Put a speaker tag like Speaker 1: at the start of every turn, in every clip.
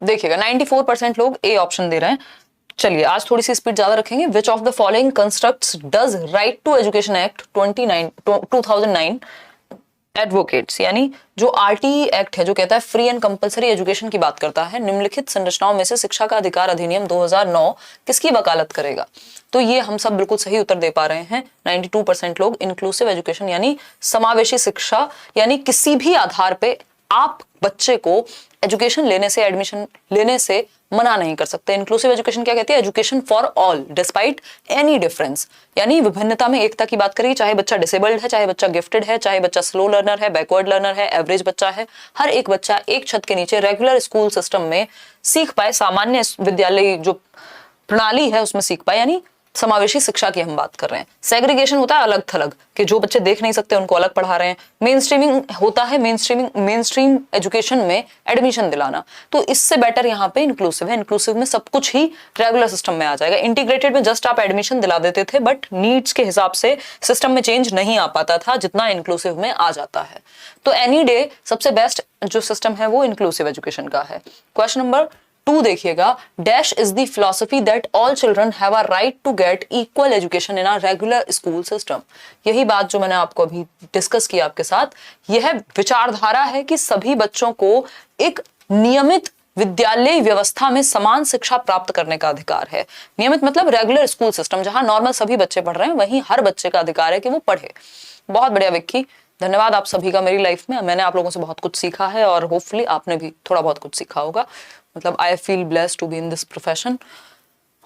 Speaker 1: देखिएगा 94% लोग A option दे रहे हैं। चलिए आज थोड़ी सी स्पीड ज्यादा रखेंगे। Which of the following constructs does right to education act 2009 advocates, यानी जो आरटीई एक्ट है जो कहता है फ्री एंड कंपलसरी एजुकेशन की बात करता है, निम्नलिखित संरचनाओं में से शिक्षा का अधिकार अधिनियम 2009 किसकी वकालत करेगा? तो ये हम सब बिल्कुल सही उत्तर दे पा रहे हैं। 92% लोग इंक्लूसिव एजुकेशन यानी समावेशी शिक्षा, यानी किसी भी आधार पे आप बच्चे को एजुकेशन लेने से, एडमिशन लेने से मना नहीं कर सकते। इंक्लूसिव एजुकेशन क्या कहती है? Education for all despite any difference, यानी विभिन्नता में एकता की बात करिए। चाहे बच्चा डिसेबल्ड है, चाहे बच्चा गिफ्टेड है, चाहे बच्चा स्लो लर्नर है, बैकवर्ड लर्नर है, एवरेज बच्चा है, हर एक बच्चा एक छत के नीचे रेगुलर स्कूल सिस्टम में सीख पाए, सामान्य विद्यालय जो प्रणाली है उसमें सीख पाए, यानी समावेशी शिक्षा की हम बात कर रहे हैं। सेग्रीगेशन होता है अलग थलग, कि जो बच्चे देख नहीं सकते उनको अलग पढ़ा रहे हैं। मेन स्ट्रीमिंग होता है मेन स्ट्रीम एजुकेशन में एडमिशन दिलाना। तो इससे बेटर यहाँ पे इंक्लूसिव है। इंक्लूसिव में सब कुछ ही रेगुलर सिस्टम में आ जाएगा। इंटीग्रेटेड में जस्ट आप एडमिशन दिला देते थे, बट नीड्स के हिसाब से सिस्टम में चेंज नहीं आ पाता था जितना इंक्लूसिव में आ जाता है। तो एनी डे सबसे बेस्ट जो सिस्टम है वो इंक्लूसिव एजुकेशन का है। क्वेश्चन नंबर 2 देखिएगा, dash is the philosophy that all children have a right to get equal education in a regular school system. यही बात जो मैंने आपको अभी डिस्कस किया आपके साथ, यह विचारधारा है कि सभी बच्चों को एक नियमित विद्यालय व्यवस्था में समान शिक्षा प्राप्त करने का अधिकार है। नियमित मतलब रेगुलर स्कूल सिस्टम, जहां नॉर्मल सभी बच्चे पढ़ रहे हैं, वहीं हर बच्चे का अधिकार है कि वो पढ़े। बहुत बढ़िया विक्की, धन्यवाद आप सभी का मेरी लाइफ में। मैंने आप लोगों से बहुत कुछ सीखा है और होपफुली आपने भी थोड़ा बहुत कुछ सीखा होगा। मतलब I feel blessed to be in this profession,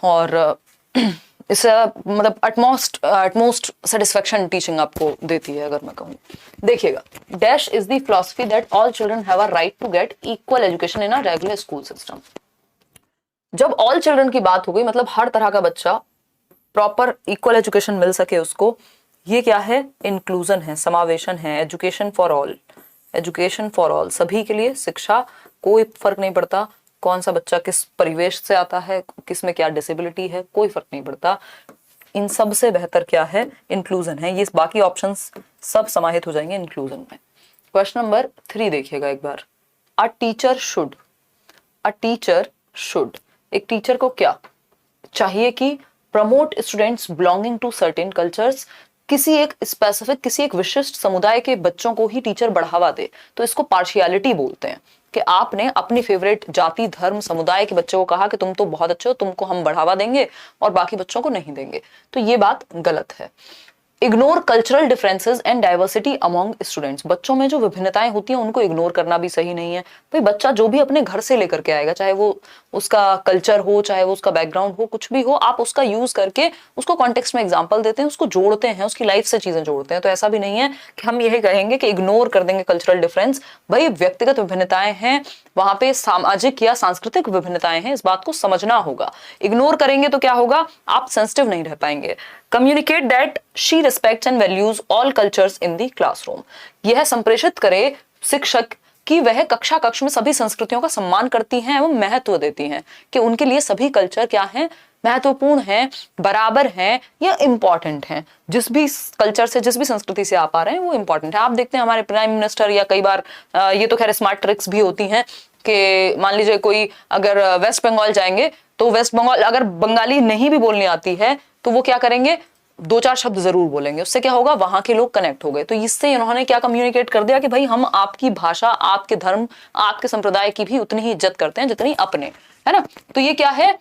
Speaker 1: और इससे मतलब अटमोस्ट सेटिस्फेक्शन टीचिंग आपको देती है अगर मैं कहूँ। देखिएगा, dash is the philosophy that all children have a right to get equal education in a regular school system. जब ऑल चिल्ड्रन की बात हो गई, मतलब हर तरह का बच्चा प्रॉपर इक्वल एजुकेशन मिल सके उसको, ये क्या है? इंक्लूजन है, समावेशन है। Education for all, education for all, सभी के लिए शिक्षा, कोई फर्क नहीं पड़ता कौन सा बच्चा किस परिवेश से आता है, किस में क्या डिसेबिलिटी है, कोई फर्क नहीं पड़ता। इन सब से बेहतर क्या है? इंक्लूजन है। ये बाकी ऑप्शंस सब समाहित हो जाएंगे इंक्लूजन में। क्वेश्चन नंबर 3 देखिएगा एक बार, a teacher should, a teacher should, एक टीचर को क्या चाहिए कि promote students belonging to certain cultures, किसी एक स्पेसिफिक, किसी एक विशिष्ट समुदाय के बच्चों को ही टीचर बढ़ावा दे। तो इसको पार्शियलिटी बोलते हैं, कि आपने अपनी फेवरेट जाति, धर्म, समुदाय के बच्चों को कहा कि तुम तो बहुत अच्छे हो, तुमको हम बढ़ावा देंगे और बाकी बच्चों को नहीं देंगे। तो ये बात गलत है। Ignore cultural differences and diversity among students, बच्चों में जो विभिन्नताएं होती हैं उनको इग्नोर करना भी सही नहीं है। भाई बच्चा जो भी अपने घर से लेकर के आएगा, चाहे वो उसका कल्चर हो, चाहे वो उसका बैकग्राउंड हो, कुछ भी हो, आप उसका यूज करके उसको कॉन्टेक्स्ट में एग्जाम्पल देते हैं, उसको जोड़ते हैं, उसकी लाइफ से चीजें जोड़ते हैं। तो ऐसा भी नहीं है कि हम यही कहेंगे कि इग्नोर कर देंगे कल्चरल डिफरेंस। भाई व्यक्तिगत विभिन्नताएं हैं, वहां पे सामाजिक या सांस्कृतिक विभिन्नताएं हैं, इस बात को समझना होगा। इग्नोर करेंगे तो क्या होगा? आप सेंसिटिव नहीं रह पाएंगे। Communicate that she respects and values all cultures in the classroom, यह संप्रेषित करे शिक्षक कि वह कक्षा कक्ष में सभी संस्कृतियों का सम्मान करती हैं एवं महत्व देती हैं, कि उनके लिए सभी कल्चर क्या हैं? महत्वपूर्ण हैं, बराबर हैं या इंपॉर्टेंट हैं। जिस भी कल्चर से, जिस भी संस्कृति से आप आ रहे हैं वो इंपॉर्टेंट है। आप देखते हैं हमारे प्राइम मिनिस्टर, या कई बार ये तो खैर स्मार्ट ट्रिक्स भी होती हैं, कि मान लीजिए कोई अगर वेस्ट बंगाल जाएंगे, तो वेस्ट बंगाल अगर बंगाली नहीं भी बोलनी आती है तो वो क्या करेंगे? 2-4 शब्द जरूर बोलेंगे। उससे क्या होगा? वहां के लोग कनेक्ट हो गए। तो इससे इन्होंने क्या कम्युनिकेट कर दिया कि भाई हम आपकी भाषा, आपके धर्म, आपके संप्रदाय की भी उतनी ही इज्जत करते हैं जितनी अपने, है ना। तो ये क्या है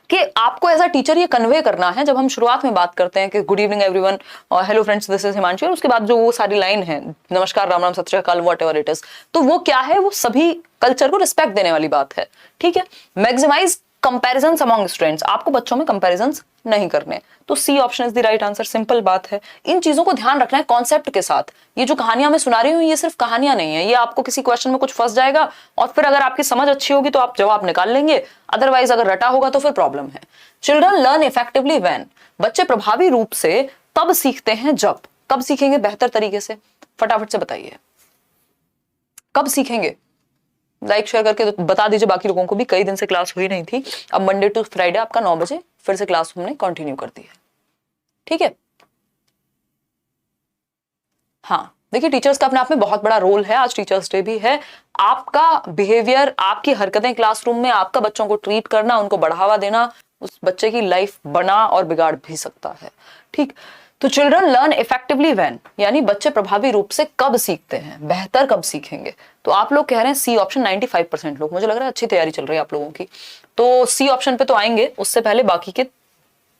Speaker 1: कि आपको एज अ टीचर ये कन्वे करना है। जब हम शुरुआत में बात करते हैं कि गुड इवनिंग एवरीवन और hello friends this is Himanshu, और उसके बाद जो वो सारी लाइन है, नमस्कार, राम राम, सत श्री अकाल, व्हाटएवर इट इज, तो वो क्या है? वो सभी कल्चर को रिस्पेक्ट देने वाली बात है। ठीक है। मैक्सिमाइज कंपैरिजन अमॉन्ग स्टूडेंट्स, आपको बच्चों में कंपैरिजन नहीं करने। तो C option is the right answer. Simple बात है। इन चीजों को ध्यान रखना है कॉन्सेप्ट के साथ। ये जो कहानियां मैं सुना रही हूँ ये सिर्फ कहानियां नहीं है, ये आपको किसी क्वेश्चन में कुछ फंस जाएगा और फिर अगर आपकी समझ अच्छी होगी तो आप जवाब निकाल लेंगे, अदरवाइज अगर रटा होगा तो फिर प्रॉब्लम है। चिल्ड्रन लर्न इफेक्टिवली व्हेन, बच्चे प्रभावी रूप से तब सीखते हैं जब, कब सीखेंगे बेहतर तरीके से? फटाफट से बताइए, कब सीखेंगे? लाइक शेयर करके तो बता दीजिए बाकी लोगों को भी। कई दिन से क्लास हुई नहीं थी, अब मंडे टू फ्राइडे आपका 9 बजे फिर से क्लास हमने कंटिन्यू कर दी है। ठीक है। हाँ, देखिए टीचर्स का अपने आप में बहुत बड़ा रोल है, आज टीचर्स डे भी है। आपका बिहेवियर, आपकी हरकतें क्लासरूम में, आपका बच्चों को ट्रीट करना, उनको बढ़ावा देना उस बच्चे की लाइफ बना और बिगाड़ भी सकता है। ठीक, तो चिल्ड्रन लर्न इफेक्टिवली व्हेन, यानी बच्चे प्रभावी रूप से कब सीखते हैं, बेहतर कब सीखेंगे। तो आप लोग कह रहे हैं सी ऑप्शन, 95% लोग, मुझे लग रहा है अच्छी तैयारी चल रही है आप लोगों की। तो सी ऑप्शन पे तो आएंगे, उससे पहले बाकी के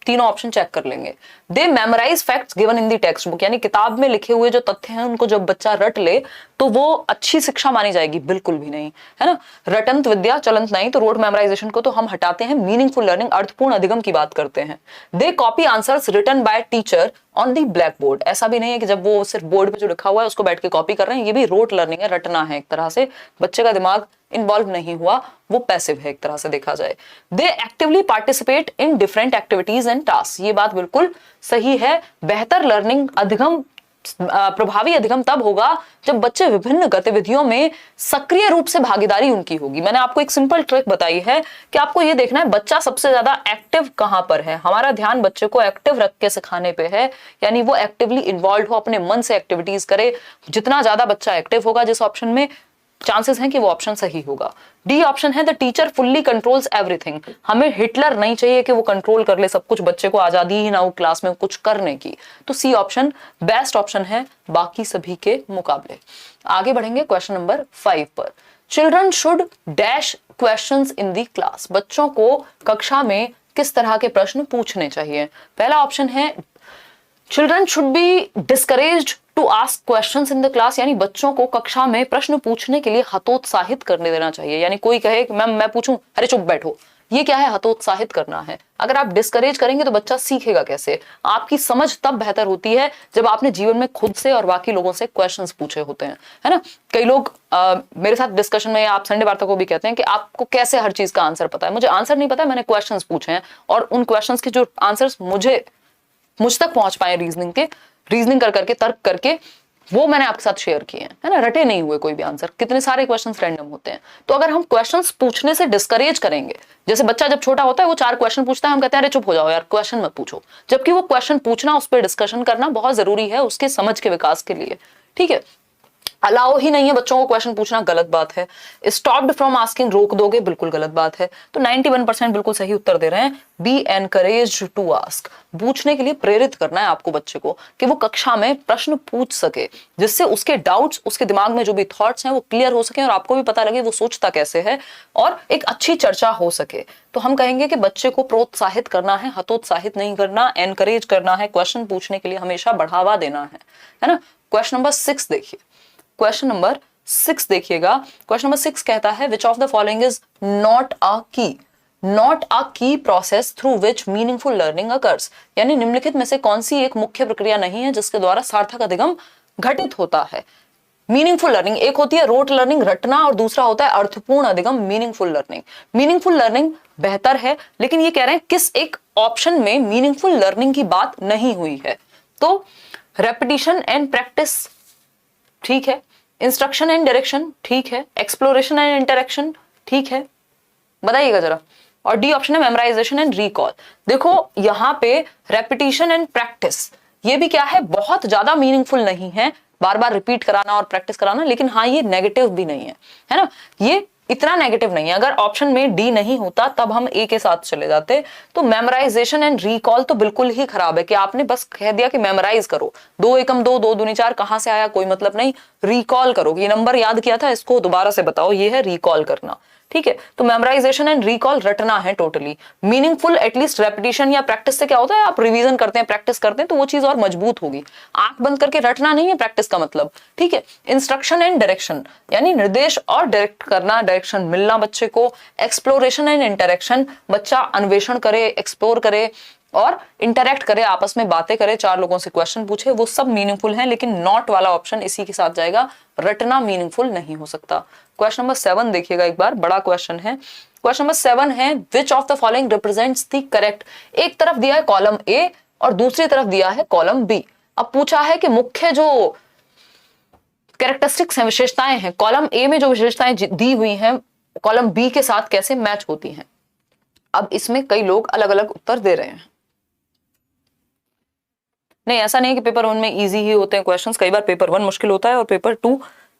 Speaker 1: तीनों ऑप्शन चेक कर लेंगे। They memorise facts given in the text book, यानी किताब में लिखे हुए जो तथ्य हैं उनको जब बच्चा रट ले तो वो अच्छी शिक्षा मानी जाएगी, बिल्कुल भी नहीं, है ना। रटंत विद्या चलंत नहीं, तो रोड मेमोराइजेशन को तो हम हटाते हैं, मीनिंगफुल लर्निंग, अर्थपूर्ण अधिगम की बात करते हैं। They copy answers written by teacher on the black board, ऐसा भी नहीं है कि जब वो सिर्फ बोर्ड पे जो लिखा हुआ है उसको बैठ के कॉपी कर रहे हैं, ये भी रोट लर्निंग है, रटना है एक तरह से, बच्चे का दिमाग इन्वॉल्व नहीं हुआ, वो पैसिव है एक तरह से देखा जाए। They actively participate in different activities and task, ये बात बिल्कुल सही है। बेहतर लर्निंग, अधिगम, प्रभावी अधिगम तब होगा जब बच्चे विभिन्न गतिविधियों में सक्रिय रूप से भागीदारी उनकी होगी। मैंने आपको एक सिंपल ट्रिक बताई है कि आपको ये देखना है बच्चा सबसे ज्यादा एक्टिव कहां पर है। हमारा ध्यान बच्चे को एक्टिव रख के सिखाने पे है, यानी वो एक्टिवली इन्वॉल्व हो, अपने मन से एक्टिविटीज करे। जितना ज्यादा बच्चा एक्टिव होगा जिस ऑप्शन में, चांसेस हैं कि वो ऑप्शन सही होगा। डी ऑप्शन है the teacher fully controls everything, हमें हिटलर नहीं चाहिए कि वो कंट्रोल कर ले सब कुछ, बच्चे को आजादी ही ना हो क्लास में कुछ करने की। तो सी ऑप्शन बेस्ट ऑप्शन है बाकी सभी के मुकाबले। आगे बढ़ेंगे क्वेश्चन नंबर 5 पर। Children should dash questions in the class, बच्चों को कक्षा में किस तरह के प्रश्न पूछने चाहिए। पहला ऑप्शन है children should be discouraged to ask questions in the class, यानी बच्चों को कक्षा में प्रश्न पूछने के लिए हतोत्साहित करने देना चाहिए। यानी कोई कहे कि मैम मैं पूछूं, अरे चुप बैठो, ये क्या है, हतोत्साहित करना है। अगर आप डिस्करेज करेंगे तो बच्चा सीखेगा कैसे। आपकी समझ तब बेहतर होती है जब आपने जीवन में खुद से और बाकी लोगों से क्वेश्चंस पूछे होते हैं, है ना। कई लोग मेरे साथ डिस्कशन में, आप संडे वार्ता को भी कहते हैं कि आपको कैसे हर चीज का आंसर पता है। मुझे आंसर नहीं पता है, मैंने क्वेश्चंस पूछे हैं और उन क्वेश्चंस के जो आंसर्स मुझ तक पहुंच पाए रीजनिंग कर करके, तर्क करके, वो मैंने आपके साथ शेयर किए हैं, है ना। रटे नहीं हुए कोई भी आंसर, कितने सारे क्वेश्चंस रैंडम होते हैं। तो अगर हम क्वेश्चंस पूछने से डिस्करेज करेंगे, जैसे बच्चा जब छोटा होता है वो 4 क्वेश्चन पूछता है, हम कहते हैं अरे चुप हो जाओ यार, क्वेश्चन मत पूछो, जबकि वो क्वेश्चन पूछना, उस पर डिस्कशन करना बहुत जरूरी है उसके समझ के विकास के लिए। ठीक है, अलाउ ही नहीं है बच्चों को क्वेश्चन पूछना, गलत बात है। स्टॉप्ड फ्रॉम आस्किंग, रोक दोगे, बिल्कुल गलत बात है। तो 91% बिल्कुल सही उत्तर दे रहे हैं। बी एनकरेज्ड टू आस्क, पूछने के लिए प्रेरित करना है आपको बच्चे को कि वो कक्षा में प्रश्न पूछ सके, जिससे उसके डाउट्स, उसके दिमाग में जो भी थॉट्स हैं वो क्लियर हो सके और आपको भी पता लगे वो सोचता कैसे है और एक अच्छी चर्चा हो सके। तो हम कहेंगे कि बच्चे को प्रोत्साहित करना है, हतोत्साहित नहीं करना, एनकरेज करना है, क्वेश्चन पूछने के लिए हमेशा बढ़ावा देना है ना। क्वेश्चन नंबर 6 देखिए, क्वेश्चन नंबर 6 देखिएगा। क्वेश्चन नंबर 6 कहता है which of the following is not a की, नॉट अ की process through which meaningful learning occurs, यानी निम्नलिखित में से कौन सी एक मुख्य प्रक्रिया नहीं है जिसके द्वारा सार्थक अधिगम घटित होता है। मीनिंगफुल लर्निंग, एक होती है रोट लर्निंग, रटना, और दूसरा होता है अर्थपूर्ण अधिगम, मीनिंगफुल लर्निंग। मीनिंगफुल लर्निंग बेहतर है, लेकिन ये कह रहे हैं किस एक ऑप्शन में मीनिंगफुल लर्निंग की बात नहीं हुई है। तो रेपिटिशन एंड प्रैक्टिस ठीक है, इंस्ट्रक्शन एंड डायरेक्शन ठीक है, एक्सप्लोरेशन एंड इंटरेक्शन ठीक है, बताइएगा जरा। और डी ऑप्शन है मेमोराइजेशन एंड रिकॉल। देखो यहाँ पे रेपिटिशन एंड प्रैक्टिस, ये भी क्या है, बहुत ज्यादा मीनिंगफुल नहीं है, बार बार रिपीट कराना और प्रैक्टिस कराना, लेकिन हाँ ये नेगेटिव भी नहीं है ना, ये इतना नेगेटिव नहीं है। अगर ऑप्शन में डी नहीं होता तब हम ए के साथ चले जाते। तो मेमोराइजेशन एंड रिकॉल तो बिल्कुल ही खराब है कि आपने बस कह दिया कि मेमोराइज करो, 2 एकम 2, 2 दूनी 4 कहां से आया कोई मतलब नहीं, रिकॉल करो, ये नंबर याद किया था इसको दोबारा से बताओ, ये है रिकॉल करना। ठीक है, तो मेमोराइजेशन एंड रिकॉल रटना है टोटली। मीनिंगफुल एटलीस्ट रेपिटेशन या प्रैक्टिस से क्या होता है, आप रिवीजन करते हैं, प्रैक्टिस करते हैं तो वो चीज और मजबूत होगी। आंख बंद करके रटना नहीं है प्रैक्टिस का मतलब। ठीक है, इंस्ट्रक्शन एंड डायरेक्शन, यानी निर्देश और डायरेक्ट करना, डायरेक्शन मिलना बच्चे को। एक्सप्लोरेशन एंड इंटरेक्शन, बच्चा अन्वेषण करे, एक्सप्लोर करे और इंटरेक्ट करे, आपस में बातें करे, 4 लोगों से क्वेश्चन पूछे, वो सब मीनिंगफुल है। लेकिन नॉट वाला ऑप्शन इसी के साथ जाएगा, रटना मीनिंगफुल नहीं हो सकता। क्वेश्चन नंबर 7 देखिएगा एक बार, बड़ा क्वेश्चन है। क्वेश्चन नंबर 7 है which of the following represents the correct, एक तरफ दिया है कॉलम ए और दूसरी तरफ दिया है कॉलम बी। अब पूछा है कि मुख्य जो कैरेक्टरिस्टिक्स हैं, विशेषताएं हैं, कॉलम ए में जो विशेषताएं दी हुई हैं कॉलम बी के साथ कैसे मैच होती हैं। अब इसमें कई लोग अलग अलग उत्तर दे रहे हैं। नहीं, ऐसा नहीं है कि पेपर 1 में इजी ही होते हैं क्वेश्चंस, कई बार पेपर 1 मुश्किल होता है और पेपर 2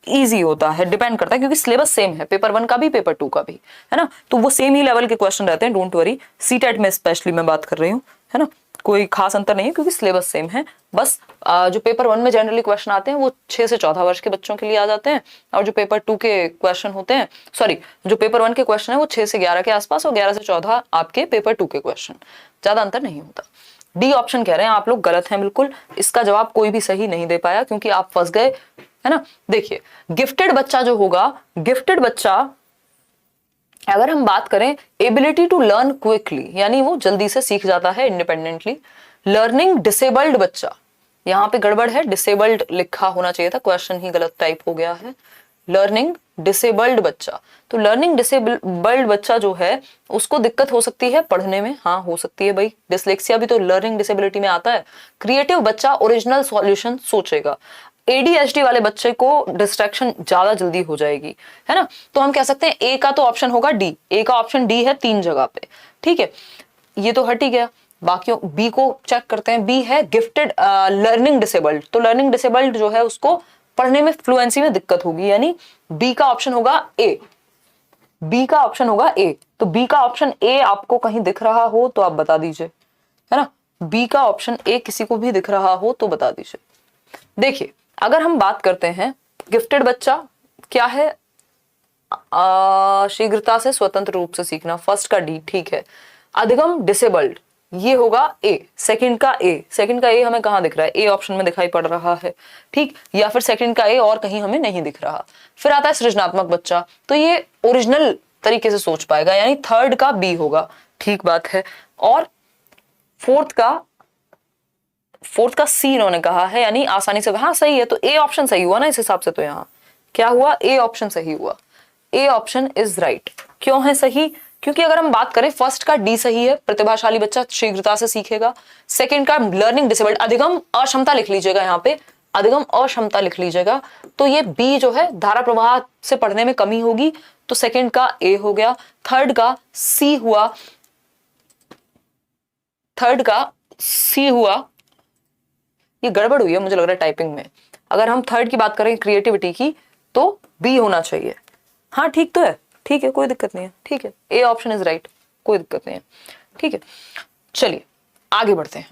Speaker 1: इजी होता है, डिपेंड करता है, क्योंकि सिलेबस सेम है पेपर 1 का भी पेपर 2 का भी, है ना, तो वो सेम ही लेवल के क्वेश्चन रहते हैं, डोंट वरी। सीटेट में स्पेशली मैं बात कर रही हूँ, है ना, कोई खास अंतर नहीं है क्योंकि सिलेबस सेम है। बस जो पेपर 1 में जनरली क्वेश्चन आते हैं वो 6 से 14 वर्ष के बच्चों के लिए आ जाते हैं, और जो पेपर 2 के क्वेश्चन होते हैं, सॉरी, जो पेपर 1 के क्वेश्चन है वो 6 से 11 के आसपास, और 11 से 14 आपके पेपर 2 के क्वेश्चन, ज्यादा अंतर नहीं होता। डी ऑप्शन कह रहे हैं आप लोग गलत हैं बिल्कुल, इसका जवाब कोई भी सही नहीं दे पाया क्योंकि आप फंस गए, है ना। देखिए, गिफ्टेड बच्चा जो होगा, गिफ्टेड बच्चा अगर हम बात करें एबिलिटी टू लर्न क्विकली, यानी वो जल्दी से सीख जाता है इंडिपेंडेंटली। लर्निंग डिसेबल्ड बच्चा, यहाँ पे गड़बड़ है, डिसेबल्ड लिखा होना चाहिए था, क्वेश्चन ही गलत टाइप हो गया है। लर्निंग डिसेबल्ड बच्चा, तो लर्निंग डिसेबल्ड बच्चा जो है उसको दिक्कत हो सकती है पढ़ने में, हाँ हो सकती है भाई, डिसलेक्सिया भी तो लर्निंग डिसेबिलिटी में आता है। क्रिएटिव बच्चा ओरिजिनल सॉल्यूशन सोचेगा। एडीएचडी वाले बच्चे को डिस्ट्रैक्शन ज्यादा जल्दी हो जाएगी, है ना, तो हम कह सकते हैं ए का तो ऑप्शन होगा डी, ए का ऑप्शन डी है 3 जगह पे, ठीक है, ये तो हट ही गया। बाकी बी को चेक करते हैं, बी है गिफ्टेड लर्निंग डिसेबल्ड, तो लर्निंग डिसेबल्ड जो है उसको पढ़ने में फ्लुएंसी में दिक्कत होगी, यानी बी का ऑप्शन होगा ए, बी का ऑप्शन होगा ए। तो बी का ऑप्शन ए आपको कहीं दिख रहा हो तो आप बता दीजिए, है ना, बी का ऑप्शन ए किसी को भी दिख रहा हो तो बता दीजिए। देखिए, अगर हम बात करते हैं गिफ्टेड बच्चा क्या है, शीघ्रता से स्वतंत्र रूप से सीखना, फर्स्ट का डी, ठीक है। अधिगम डिसेबल्ड, ये होगा ए, सेकंड का ए, सेकंड का ए हमें कहां दिख रहा है, ए ऑप्शन में दिखाई पड़ रहा है, ठीक, या फिर सेकंड का ए और कहीं हमें नहीं दिख रहा। फिर आता है सृजनात्मक बच्चा, तो ये ओरिजिनल तरीके से सोच पाएगा, यानी थर्ड का बी होगा, ठीक बात है। और फोर्थ का सी इन्होंने कहा है, यानी आसानी से, हाँ सही है, तो ए ऑप्शन सही हुआ ना इस हिसाब से, तो यहाँ क्या हुआ, ए ऑप्शन सही हुआ, ए ऑप्शन इज राइट। क्यों है सही, क्योंकि अगर हम बात करें फर्स्ट का डी सही है, प्रतिभाशाली बच्चा शीघ्रता से सीखेगा। सेकंड का लर्निंग डिसेबल्ड, अधिगम अक्षमता लिख लीजिएगा, यहाँ पे अधिगम अक्षमता लिख लीजिएगा, तो ये बी जो है धारा प्रवाह से पढ़ने में कमी होगी, तो सेकंड का ए हो गया। थर्ड का सी हुआ, थर्ड का सी हुआ, ये गड़बड़ हुई है मुझे लग रहा है टाइपिंग में। अगर हम थर्ड की बात करें क्रिएटिविटी की तो बी होना चाहिए, हाँ ठीक तो है, ठीक है, कोई दिक्कत नहीं है, ठीक है, ए ऑप्शन इज राइट, कोई दिक्कत नहीं है, ठीक है। चलिए आगे बढ़ते हैं,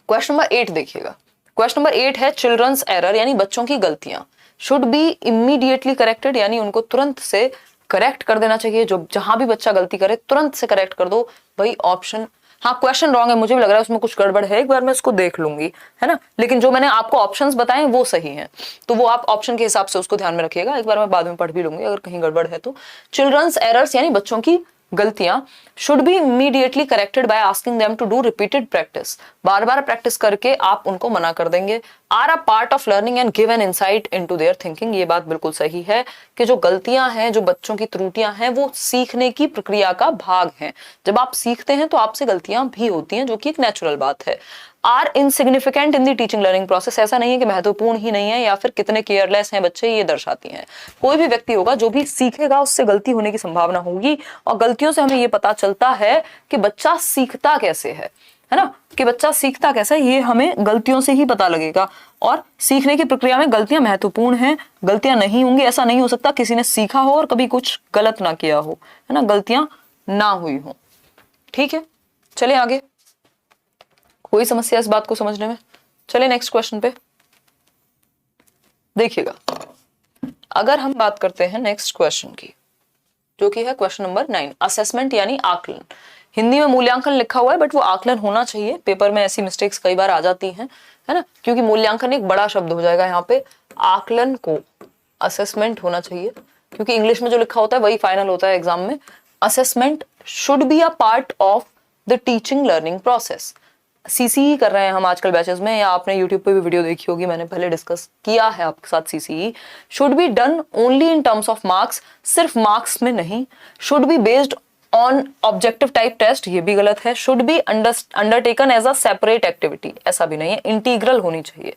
Speaker 1: क्वेश्चन नंबर 8 देखिएगा। क्वेश्चन नंबर 8 है चिल्ड्रंस एरर, यानी बच्चों की गलतियां शुड बी इमीडिएटली करेक्टेड, यानी उनको तुरंत से करेक्ट कर देना चाहिए, जो जहां भी बच्चा गलती करे तुरंत से करेक्ट कर दो भाई। ऑप्शन, हाँ क्वेश्चन रॉन्ग है, मुझे भी लग रहा है उसमें कुछ गड़बड़ है, एक बार मैं इसको देख लूंगी, है ना, लेकिन जो मैंने आपको ऑप्शंस बताए वो सही हैं, तो वो आप ऑप्शन के हिसाब से उसको ध्यान में रखिएगा, एक बार मैं बाद में पढ़ भी लूंगी अगर कहीं गड़बड़ है तो। चिल्ड्रंस एरर्स यानी बच्चों की गलतियां should be immediately corrected by asking them to do repeated practice, बार बार प्रैक्टिस करके आप उनको मना कर देंगे। Are a part of learning and give an insight into their thinking, ये बात बिल्कुल सही है कि जो गलतियां हैं, जो बच्चों की त्रुटियां हैं, वो सीखने की प्रक्रिया का भाग हैं। जब आप सीखते हैं तो आपसे गलतियां भी होती हैं, जो कि एक नेचुरल बात है। Are insignificant in the teaching learning process, ऐसा नहीं है कि महत्वपूर्ण ही नहीं है या फिर कितने केयरलेस हैं बच्चे, ये दर्शाती हैं। कोई भी व्यक्ति होगा जो भी सीखेगा उससे गलती होने की संभावना होगी, और गलतियों से हमें ये पता चलता है कि बच्चा सीखता कैसे है ना, कि बच्चा सीखता कैसे है, ये हमें गलतियों से ही पता लगेगा। और सीखने की प्रक्रिया में गलतियां महत्वपूर्ण हैं, गलतियां नहीं होंगी ऐसा नहीं हो सकता, किसी ने सीखा हो और कभी कुछ गलत ना किया हो, है ना, गलतियां ना हुई हो, ठीक है। चलिए आगे, कोई समस्या इस बात को समझने में? चलिए नेक्स्ट क्वेश्चन पे देखिएगा। अगर हम बात करते हैं नेक्स्ट क्वेश्चन की, जो कि है क्वेश्चन नंबर 9, असेसमेंट यानी आकलन। हिंदी में मूल्यांकन लिखा हुआ है बट वो आकलन होना चाहिए, पेपर में ऐसी मिस्टेक्स कई बार आ जाती हैं, है ना, क्योंकि मूल्यांकन एक बड़ा शब्द हो जाएगा यहाँ पे, आकलन को असेसमेंट होना चाहिए, क्योंकि इंग्लिश में जो लिखा होता है वही फाइनल होता है एग्जाम में। Assessment should be a part of the teaching learning process. CCE कर रहे हैं हम आजकल बैचेस में, या आपने यूट्यूब पे भी वीडियो देखी होगी, मैंने पहले डिस्कस किया है आपके साथ। CCE should be done only in terms of marks, सिर्फ मार्क्स में नहीं। Should be based on objective type test, ये भी गलत है। Should be undertaken as a separate activity, ऐसा भी नहीं है, इंटीग्रल होनी चाहिए।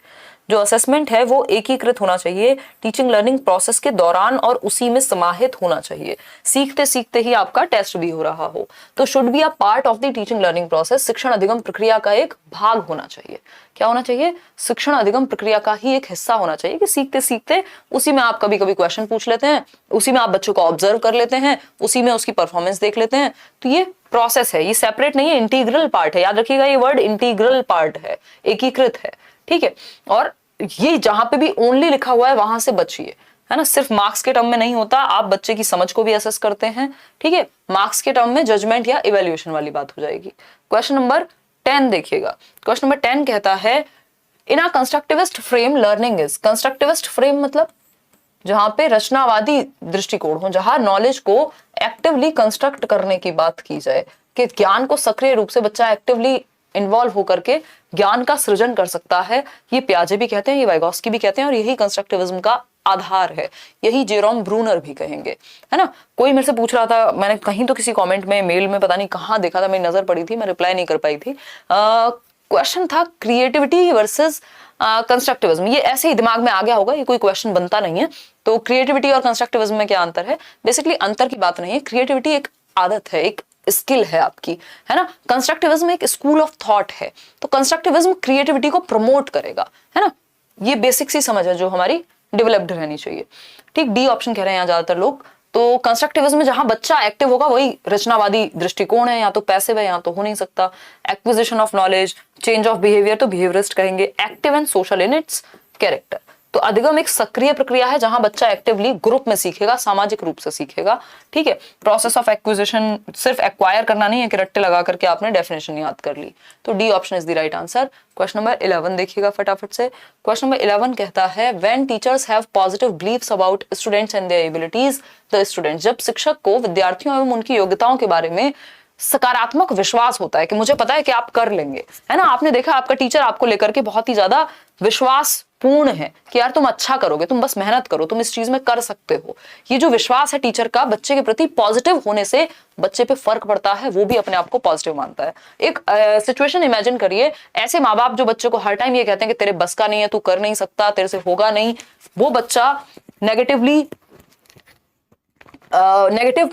Speaker 1: जो असेसमेंट है वो एकीकृत होना चाहिए टीचिंग लर्निंग प्रोसेस के दौरान और उसी में समाहित होना चाहिए, सीखते सीखते ही आपका टेस्ट भी हो रहा हो। तो should be a part of the teaching learning process, शिक्षण अधिगम प्रक्रिया का एक भाग होना चाहिए। क्या होना चाहिए? शिक्षण अधिगम प्रक्रिया का ही एक हिस्सा होना चाहिए कि सीखते सीखते उसी में आप कभी कभी क्वेश्चन पूछ लेते हैं, उसी में आप बच्चों को ऑब्जर्व कर लेते हैं, उसी में उसकी परफॉर्मेंस देख लेते हैं। तो ये प्रोसेस है, ये सेपरेट नहीं है, इंटीग्रल पार्ट है। याद रखिएगा ये वर्ड इंटीग्रल पार्ट है, एकीकृत है, ठीक है। और ये जहां पे भी ओनली लिखा हुआ है वहां से बचिए, है ना। सिर्फ मार्क्स के टर्म में नहीं होता, आप बच्चे की समझ को भी असेस करते हैं, ठीक है। मार्क्स के टर्म में जजमेंट या इवेल्युएशन वाली बात हो जाएगी। क्वेश्चन नंबर 10 देखिएगा। क्वेश्चन नंबर 10 कहता है in a constructivist frame learning is. Constructivist frame मतलब जहां पे रचनावादी दृष्टिकोण हो, जहां नॉलेज को एक्टिवली कंस्ट्रक्ट करने की बात की जाए, कि ज्ञान को सक्रिय रूप से बच्चा एक्टिवली इन्वॉल्व होकर के ज्ञान का सृजन कर सकता है। ये पियाजे भी कहते हैं, ये वाइगोस्की भी कहते हैं, और यही कंस्ट्रक्टिविज्म का आधार है, यही जेरोम ब्रूनर भी कहेंगे, है ना। कोई मेरे से पूछ रहा था, मैंने कहीं तो किसी कमेंट में, मेल में, पता नहीं कहाँ देखा था, मेरी नजर पड़ी थी, मैं रिप्लाई नहीं कर पाई थी। क्वेश्चन था क्रिएटिविटी वर्सेस कंस्ट्रक्टिविज्म। ये ऐसे ही दिमाग में आ गया होगा, ये कोई क्वेश्चन बनता नहीं है। तो क्रिएटिविटी और कंस्ट्रक्टिविज्म में क्या अंतर है? बेसिकली अंतर की बात नहीं है, क्रिएटिविटी एक आदत है, एक स्किल है आपकी, है ना। कंस्ट्रक्टिविज्म एक स्कूल ऑफ थॉट है। तो कंस्ट्रक्टिविज्म क्रिएटिविटी को प्रमोट करेगा, है ना। ये बेसिक सी समझ है जो हमारी डेवलप्ड रहनी चाहिए, ठीक। डी ऑप्शन कह रहे हैं यहाँ ज्यादातर लोग। तो कंस्ट्रक्टिविज्म में जहां बच्चा एक्टिव होगा वही रचनावादी दृष्टिकोण है, या तो पैसिव है, या तो हो नहीं सकता। Acquisition of knowledge, change of behaviour, तो बिहेवियरिस्ट कहेंगे। Active and social in its character. तो अधिगम एक सक्रिय प्रक्रिया है जहां बच्चा एक्टिवली ग्रुप में सीखेगा, सामाजिक रूप से सीखेगा, ठीक है। प्रोसेस ऑफ एक्विजिशन सिर्फ एक्वायर करना नहीं है कि रट्टे लगा करके आपने डेफिनेशन याद कर ली। तो D option is the right answer. Question number 11 देखिएगा फटाफट से। क्वेश्चन नंबर 11 कहता है when teachers have positive beliefs about students and their abilities the students. जब शिक्षक को विद्यार्थियों एवं उनकी योग्यताओं के बारे में सकारात्मक विश्वास होता है कि मुझे पता है कि आप कर लेंगे, है ना। आपने देखा आपका टीचर आपको लेकर के बहुत ही ज्यादा विश्वास पूर्ण है कि यार तुम अच्छा करोगे, तुम बस मेहनत करो, तुम इस चीज में कर सकते हो। ये जो विश्वास है टीचर का बच्चे के प्रति पॉजिटिव होने से बच्चे पे फर्क पड़ता है, वो भी अपने आप को पॉजिटिव मानता है। एक सिचुएशन इमेजिन करिए, ऐसे माँ बाप जो बच्चे को हर टाइम ये कहते हैं कि तेरे बस का नहीं है, तू कर नहीं सकता, तेरे से होगा नहीं, वो बच्चा नेगेटिव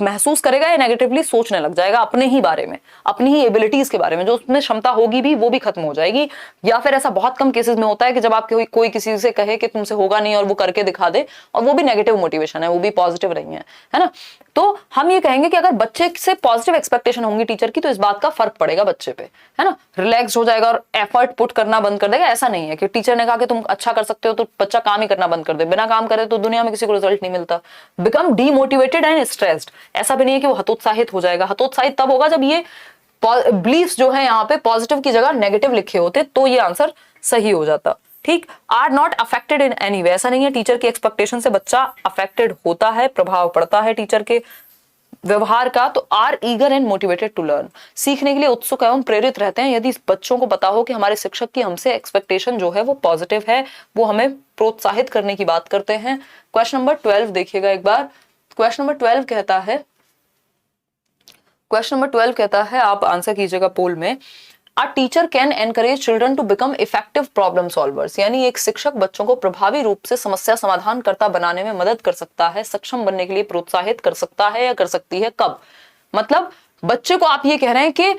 Speaker 1: महसूस करेगा या नेगेटिवली सोचने लग जाएगा अपने ही बारे में, अपनी ही एबिलिटीज के बारे में। जो उसमें क्षमता होगी भी वो भी खत्म हो जाएगी। या फिर ऐसा बहुत कम केसेस में होता है कि जब आप कोई किसी से कहे कि तुमसे होगा नहीं और वो करके दिखा दे, और वो भी नेगेटिव मोटिवेशन है, वो भी पॉजिटिव नहीं है ना। तो हम ये कहेंगे कि अगर बच्चे से पॉजिटिव एक्सपेक्टेशन होंगी टीचर की, तो इस बात का फर्क पड़ेगा बच्चे पे, है ना। रिलैक्स हो जाएगा और एफर्ट पुट करना बंद कर देगा। ऐसा नहीं है कि टीचर ने कहा कि तुम अच्छा कर सकते हो तो बच्चा काम ही करना बंद कर दे। बिना काम करे तो दुनिया में किसी को रिजल्ट नहीं मिलता। बिकम डीमोटिवेटेड एंड स्ट्रेस्ड, ऐसा भी नहीं है कि वो हतोत्साहित हो जाएगा। हतोत्साहित तब होगा जब ये बिलीफ्स जो है यहाँ पे पॉजिटिव की जगह नेगेटिव लिखे होते, तो ये आंसर सही हो जाता, ठीक। Are not affected in any way, ऐसा नहीं है टीचर की एक्सपेक्टेशन से बच्चा अफेक्टेड होता है, प्रभाव पड़ता है टीचर के व्यवहार का। तो are eager and motivated to learn, सीखने के लिए उत्सुक एवं प्रेरित रहते हैं यदि बच्चों को पता हो कि हमारे शिक्षक की हमसे एक्सपेक्टेशन जो है वो पॉजिटिव है, वो हमें प्रोत्साहित करने की बात करते हैं। क्वेश्चन नंबर 12 देखिएगा एक बार। क्वेश्चन नंबर 12 कहता है, आप आंसर कीजिएगा पोल में। A teacher can encourage children to become effective problem solvers, यानी एक शिक्षक बच्चों को प्रभावी रूप से समस्या समाधान करता बनाने में मदद कर सकता है, सक्षम बनने के लिए प्रोत्साहित कर सकता है या कर सकती है। कब? मतलब बच्चे को आप ये कह रहे हैं कि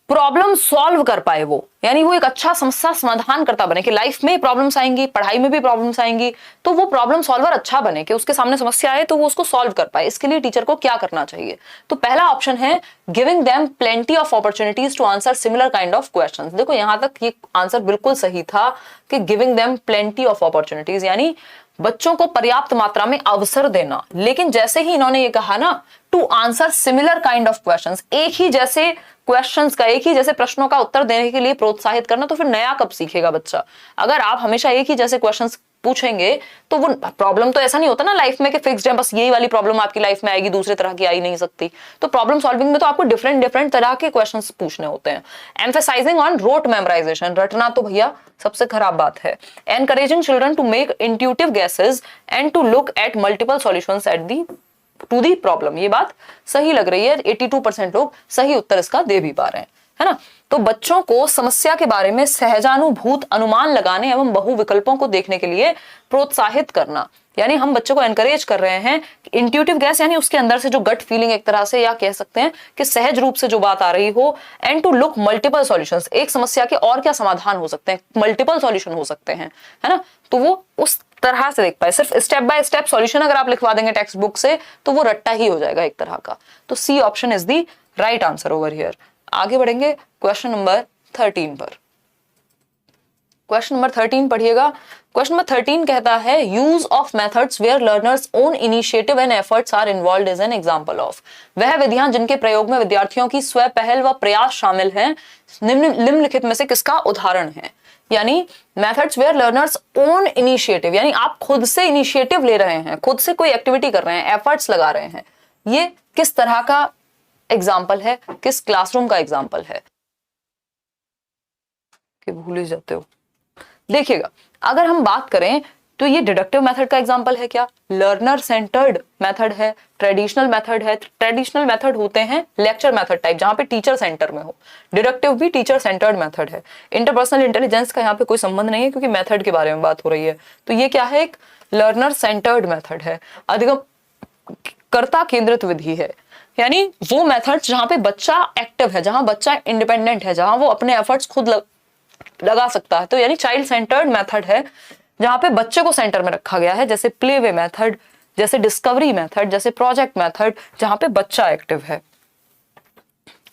Speaker 1: प्रॉब्लम सॉल्व कर पाए वो, यानी वो एक अच्छा समस्या समाधान करता बने कि लाइफ में प्रॉब्लम्स आएंगी, पढ़ाई में भी प्रॉब्लम्स आएंगी, तो वो प्रॉब्लम सॉल्वर अच्छा बने कि उसके सामने समस्या आए तो वो उसको सॉल्व कर पाए। इसके लिए टीचर को क्या करना चाहिए? तो पहला ऑप्शन है giving them plenty of opportunities to answer similar kind of questions. देखो यहां तक ये आंसर बिल्कुल सही था कि giving them plenty of opportunities, यानी बच्चों को पर्याप्त मात्रा में अवसर देना। लेकिन जैसे ही इन्होंने ये कहा ना to answer similar kind of questions, एक ही जैसे क्वेश्चंस का, एक ही जैसे प्रश्नों का उत्तर देने के लिए प्रोत्साहित करना, तो फिर नया कब सीखेगा बच्चा? अगर आप हमेशा एक ही जैसे क्वेश्चंस पूछेंगे तो वो प्रॉब्लम तो ऐसा नहीं होता ना लाइफ में कि फिक्स्ड है, बस यही वाली प्रॉब्लम आपकी लाइफ में आएगी, दूसरे तरह की आ ही नहीं सकती। तो प्रॉब्लम सॉल्विंग में तो आपको डिफरेंट तरह के क्वेश्चंस पूछने होते हैं। एम्फेसाइजिंग ऑन रोट मेमोराइजेशन, रटना तो भैया सबसे खराब बात है। Encouraging children to make intuitive guesses and to look at multiple solutions at the to the problem, ये बात सही लग रही है। 82% लोग सही उत्तर इसका दे भी पा रहे हैं, है ना। तो बच्चों को समस्या के बारे में सहजानुभूत अनुमान लगाने एवं बहु विकल्पों को देखने के लिए प्रोत्साहित करना, यानी हम बच्चों को एनकरेज कर रहे हैं। इंट्यूटिव गैस यानी उसके अंदर से जो गट फीलिंग एक तरह से, या कह सकते हैं कि सहज रूप से जो बात आ रही हो। And to look multiple solutions, एक समस्या के और क्या समाधान हो सकते हैं, मल्टीपल सॉल्यूशन हो सकते हैं, है ना। तो वो उस तरह से देख पाए। सिर्फ स्टेप बाय स्टेप सॉल्यूशन अगर आप लिखवा देंगे टेक्स्ट बुक से तो वो रट्टा ही हो जाएगा एक तरह का। तो C option is the right answer over here. आगे बढ़ेंगे क्वेश्चन नंबर 13 पर। क्वेश्चन नंबर 13 पढ़िएगा। क्वेश्चन नंबर 13 कहता है use of methods where learners own initiative and efforts are involved is an example of. वह विधियां जिनके प्रयोग में विद्यार्थियों की स्व पहल व प्रयास शामिल हैं, निम्नलिखित में से किसका उदाहरण है। यानी methods where learners own initiative, यानी आप खुद से इनिशिएटिव ले रहे हैं, खुद से कोई एक्टिविटी कर रहे हैं, एफर्ट्स लगा रहे हैं। ये किस तरह का एग्जाम्पल है, किस क्लासरूम का एग्जाम्पल है कि भूल ही जाते हो। देखिएगा, अगर हम बात करें तो ये डिडक्टिव मेथड का एग्जांपल है क्या, लर्नर सेंटर्ड मेथड है, ट्रेडिशनल मेथड है। ट्रेडिशनल मेथड होते हैं लेक्चर मेथड टाइप, जहां पे टीचर सेंटर में हो। डिडक्टिव भी टीचर सेंटर्ड मेथड है। इंटरपर्सनल इंटेलिजेंस का यहाँ पे कोई संबंध नहीं है क्योंकि मेथड के बारे में बात हो रही है। तो ये क्या है, एक लर्नर सेंटर्ड मेथड है, अधिगम कर्ता केंद्रित विधि है। यानी वो मेथड जहां पे बच्चा एक्टिव है, जहां बच्चा इंडिपेंडेंट है, जहां वो अपने एफर्ट्स खुद लगा सकता है। तो यानी चाइल्ड सेंटर्ड मेथड है जहां पे बच्चे को सेंटर में रखा गया है, जैसे प्ले वे मेथड, जैसे डिस्कवरी मेथड, जैसे प्रोजेक्ट मेथड, जहां पे बच्चा एक्टिव है।